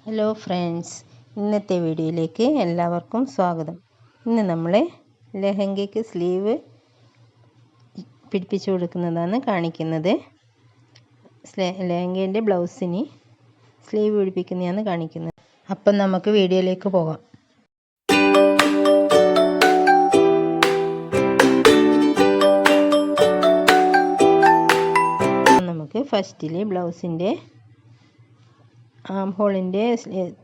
Hello friends, ഇന്നത്തെ വീഡിയോയിലേക്ക് എല്ലാവർക്കും സ്വാഗതം. ഇന്ന് നമ്മൾ ലെഹങ്കയ്ക്ക് സ്ലീവ് പിടിപ്പിച്ചു കൊടുക്കുന്നതാണ് കാണിക്കുന്നത്. ലെഹങ്കേൻ്റെ ബ്ലൗസിന് സ്ലീവ് പിടിപ്പിക്കുന്നതാണ് കാണിക്കുന്നത്. അപ്പം നമുക്ക് വീഡിയോയിലേക്ക് പോകാം. നമുക്ക് ഫസ്റ്റിൽ ബ്ലൗസിൻ്റെ ആം ഹോളിൻ്റെ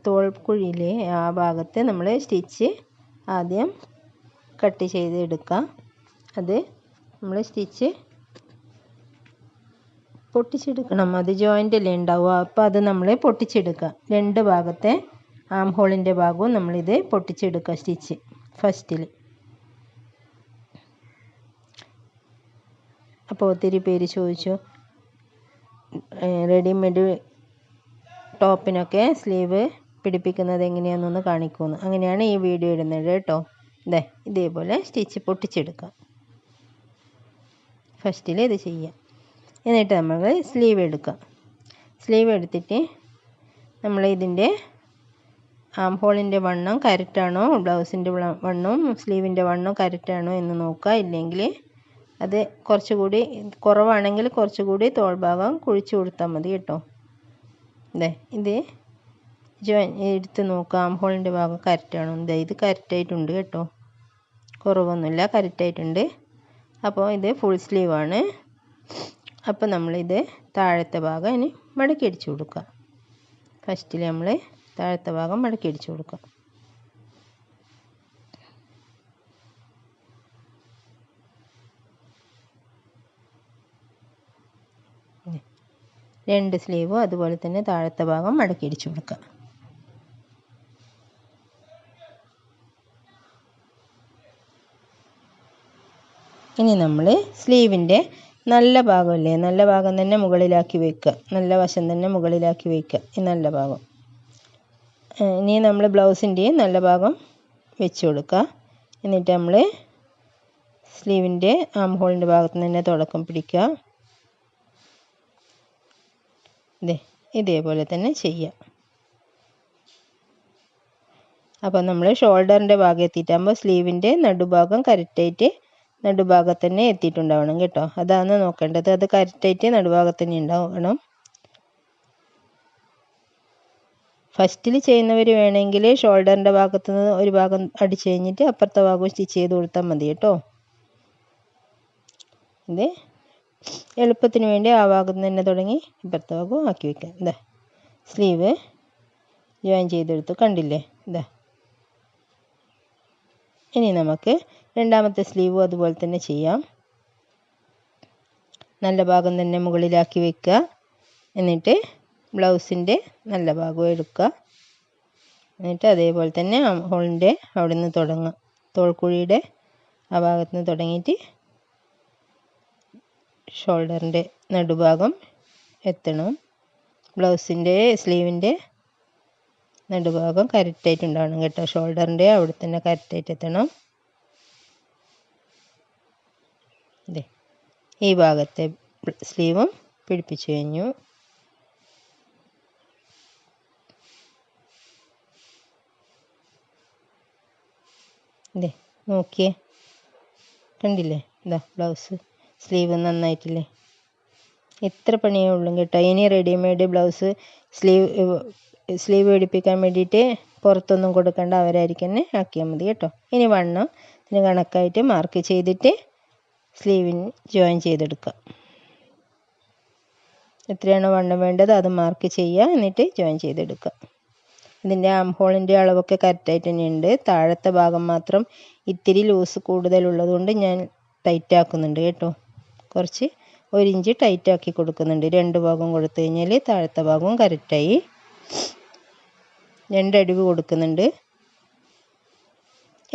തോൾക്കുഴിയിലെ ആ ഭാഗത്ത് നമ്മൾ സ്റ്റിച്ച് ആദ്യം കട്ട് ചെയ്ത് എടുക്കാം. അത് നമ്മൾ സ്റ്റിച്ച് പൊട്ടിച്ചെടുക്കണം. അത് ജോയിൻ്റ് അല്ലേ ഉണ്ടാവുക, അപ്പോൾ അത് നമ്മൾ പൊട്ടിച്ചെടുക്കുക. രണ്ട് ഭാഗത്തെ ആം ഹോളിൻ്റെ ഭാഗവും നമ്മളിത് പൊട്ടിച്ചെടുക്കുക സ്റ്റിച്ച് ഫസ്റ്റിൽ. അപ്പോൾ ഒത്തിരി പേര് ചോദിച്ചു റെഡിമെയ്ഡ് ടോപ്പിനൊക്കെ സ്ലീവ് പിടിപ്പിക്കുന്നത് എങ്ങനെയാണെന്നൊന്ന് കാണിക്കുമെന്ന്. അങ്ങനെയാണ് ഈ വീഡിയോ ഇടുന്നത് കേട്ടോ. ഇതേപോലെ സ്റ്റിച്ച് പൊട്ടിച്ചെടുക്കാം. ഫസ്റ്റിൽ ഇത് ചെയ്യാം. എന്നിട്ട് നമ്മൾ സ്ലീവ് എടുക്കാം. സ്ലീവ് എടുത്തിട്ട് നമ്മൾ ഇതിൻ്റെ ആം ഹോളിൻ്റെ വണ്ണം കറക്റ്റാണോ, ബ്ലൗസിൻ്റെ വണ്ണവും സ്ലീവിൻ്റെ വണ്ണവും കറക്റ്റാണോ എന്ന് നോക്കുക. ഇല്ലെങ്കിൽ അത് കുറച്ചുകൂടി കുറവാണെങ്കിൽ കുറച്ചുകൂടി തോൾഭാഗം കുഴിച്ചു കൊടുത്താൽ മതി കേട്ടോ. ഇത് എടുത്ത് നോക്കാം ആം ഹോളിൻ്റെ ഭാഗം കറക്റ്റാണോ. ഇത് കറക്റ്റായിട്ടുണ്ട് കേട്ടോ, കുറവൊന്നുമില്ല, കറക്റ്റായിട്ടുണ്ട്. അപ്പോൾ ഇത് ഫുൾ സ്ലീവാണ്. അപ്പോൾ നമ്മളിത് താഴത്തെ ഭാഗം ഇനി മടക്കി അടിച്ചു കൊടുക്കുക. ഫസ്റ്റിൽ നമ്മൾ താഴത്തെ ഭാഗം മടക്കി അടിച്ചു കൊടുക്കുക. രണ്ട് സ്ലീവും അതുപോലെ തന്നെ താഴത്തെ ഭാഗം മടക്കി അടിച്ചു കൊടുക്കുക. ഇനി നമ്മൾ സ്ലീവിൻ്റെ നല്ല ഭാഗമല്ലേ, നല്ല ഭാഗം തന്നെ മുകളിലാക്കി വയ്ക്കുക. നല്ല വശം തന്നെ മുകളിലാക്കി വയ്ക്കുക, ഈ നല്ല ഭാഗം. ഇനി നമ്മൾ ബ്ലൗസിൻ്റെയും നല്ല ഭാഗം വെച്ച് കൊടുക്കുക. എന്നിട്ട് നമ്മൾ സ്ലീവിൻ്റെ ആം ഹോളിൻ്റെ ഭാഗത്ത് തന്നെ തുടക്കം പിടിക്കുക. ഇതേപോലെ തന്നെ ചെയ്യാം. അപ്പോൾ നമ്മൾ ഷോൾഡറിൻ്റെ ഭാഗം എത്തിയിട്ടാകുമ്പോൾ സ്ലീവിൻ്റെ നടുഭാഗം കറക്റ്റായിട്ട് നടുഭാഗത്ത് തന്നെ എത്തിയിട്ടുണ്ടാവണം കേട്ടോ. അതാണ് നോക്കേണ്ടത്. അത് കറക്റ്റായിട്ട് നടുഭാഗത്ത് തന്നെ ഉണ്ടാവണം. ഫസ്റ്റിൽ ചെയ്യുന്നവർ വേണമെങ്കിൽ ഷോൾഡറിൻ്റെ ഭാഗത്ത് നിന്ന് ഒരു ഭാഗം അടിച്ചു കഴിഞ്ഞിട്ട് അപ്പുറത്തെ ഭാഗവും സ്റ്റിച്ച് ചെയ്ത് കൊടുത്താൽ മതി കേട്ടോ. ഇത് എളുപ്പത്തിന് വേണ്ടി ആ ഭാഗത്ത് തന്നെ തുടങ്ങി ഇപ്പുറത്തെ ഭാഗവും ആക്കി വയ്ക്കാം. സ്ലീവ് ജോയിൻ ചെയ്തെടുത്ത് കണ്ടില്ലേ. ഇനി നമുക്ക് രണ്ടാമത്തെ സ്ലീവും അതുപോലെ തന്നെ ചെയ്യാം. നല്ല ഭാഗം തന്നെ മുകളിലാക്കി വയ്ക്കുക. എന്നിട്ട് ബ്ലൗസിൻ്റെ നല്ല ഭാഗവും എടുക്കുക. എന്നിട്ട് അതേപോലെ തന്നെ ഹോളിൻ്റെ അവിടെ നിന്ന് തുടങ്ങാം. തോൾക്കുഴിയുടെ ആ ഭാഗത്ത് നിന്ന് തുടങ്ങിയിട്ട് ഷോൾഡറിൻ്റെ നടുഭാഗം എത്തണം. ബ്ലൗസിൻ്റെ സ്ലീവിൻ്റെ നടുഭാഗം കറക്റ്റായിട്ടുണ്ടാവണം കേട്ടോ. ഷോൾഡറിൻ്റെ അവിടെ തന്നെ കറക്റ്റായിട്ട് എത്തണം. ഈ ഭാഗത്തെ സ്ലീവും പിടിപ്പിച്ചു കഴിഞ്ഞു. നോക്കിയേ, കണ്ടില്ലേ. ബ്ലൗസ് സ്ലീവ് നന്നായിട്ടില്ലേ. ഇത്ര പണിയേ ഉള്ളൂ കേട്ടോ. ഇനി റെഡിമെയ്ഡ് ബ്ലൗസ് സ്ലീവ് പിടിപ്പിക്കാൻ വേണ്ടിയിട്ട് പുറത്തൊന്നും കൊടുക്കേണ്ട, അവരായിരിക്കും തന്നെ ആക്കിയാൽ മതി കേട്ടോ. ഇനി വണ്ണം ഇതിന് കണക്കായിട്ട് മാർക്ക് ചെയ്തിട്ട് സ്ലീവിന് ജോയിൻ ചെയ്തെടുക്കുക. എത്രയാണോ വണ്ണം വേണ്ടത് അത് മാർക്ക് ചെയ്യുക, എന്നിട്ട് ജോയിൻ ചെയ്തെടുക്കുക. ഇതിൻ്റെ ആം ഹോളിൻ്റെ അളവൊക്കെ കറക്റ്റായിട്ട് തന്നെ ഉണ്ട്. താഴത്തെ ഭാഗം മാത്രം ഇത്തിരി ലൂസ് കൂടുതലുള്ളതുകൊണ്ട് ഞാൻ ടൈറ്റ് ആക്കുന്നുണ്ട് കേട്ടോ. കുറച്ച് 1 ഇഞ്ച് ടൈറ്റാക്കി കൊടുക്കുന്നുണ്ട്. രണ്ട് ഭാഗം കൊടുത്തു കഴിഞ്ഞാൽ താഴത്തെ ഭാഗവും കറക്റ്റായി. 2 അടിവ് കൊടുക്കുന്നുണ്ട്.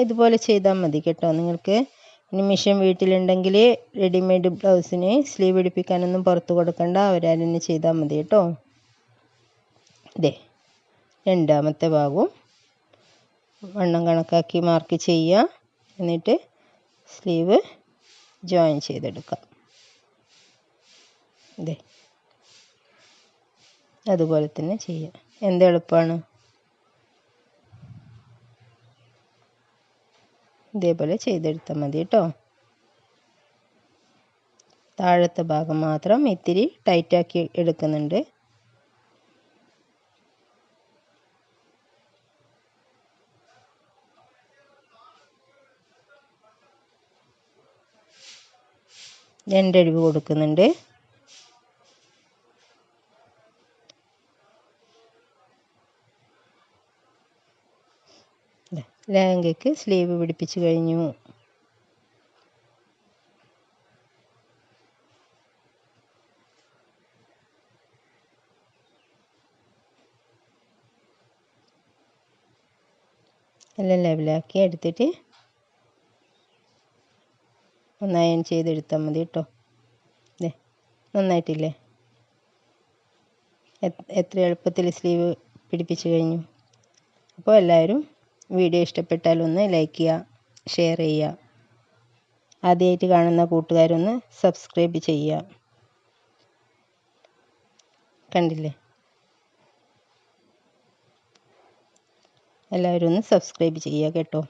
ഇതുപോലെ ചെയ്താൽ മതി കേട്ടോ. നിങ്ങൾക്ക് ഇനി മെഷീൻ വീട്ടിലുണ്ടെങ്കിൽ റെഡിമെയ്ഡ് ബ്ലൗസിന് സ്ലീവ് പിടിപ്പിക്കാനൊന്നും പുറത്ത് കൊടുക്കണ്ട, അവരാൽ തന്നെ ചെയ്താൽ മതി കേട്ടോ. രണ്ടാമത്തെ ഭാഗവും വണ്ണം കണക്കാക്കി മാർക്ക് ചെയ്യുക. എന്നിട്ട് സ്ലീവ് ജോയിൻ ചെയ്തെടുക്കാം. അതുപോലെ തന്നെ ചെയ്യാം. എന്ത് എളുപ്പമാണ്. ഇതേപോലെ ചെയ്തെടുത്താൽ മതി കേട്ടോ. താഴത്തെ ഭാഗം മാത്രം ഇത്തിരി ടൈറ്റാക്കി എടുക്കുന്നുണ്ട്. രണ്ടഴിവ് കൊടുക്കുന്നുണ്ട്. ലെഹങ്കയ്ക്ക് സ്ലീവ് പിടിപ്പിച്ച് കഴിഞ്ഞു. എല്ലാം ലെവലാക്കി എടുത്തിട്ട് ഒന്ന് അയൺ ചെയ്തെടുത്താൽ മതി കേട്ടോ. നന്നായിട്ടില്ലേ? എത്ര എളുപ്പത്തിൽ സ്ലീവ് പിടിപ്പിച്ച് കഴിഞ്ഞു. അപ്പോൾ എല്ലാവരും വീഡിയോ ഇഷ്ടപ്പെട്ടാൽ ഒന്ന് ലൈക്ക് ചെയ്യുക, ഷെയർ ചെയ്യുക. ആദ്യമായിട്ട് കാണുന്ന കൂട്ടുകാരൊന്ന് സബ്സ്ക്രൈബ് ചെയ്യുക. കണ്ടില്ലേ? എല്ലാവരും ഒന്ന് സബ്സ്ക്രൈബ് ചെയ്യുക കേട്ടോ.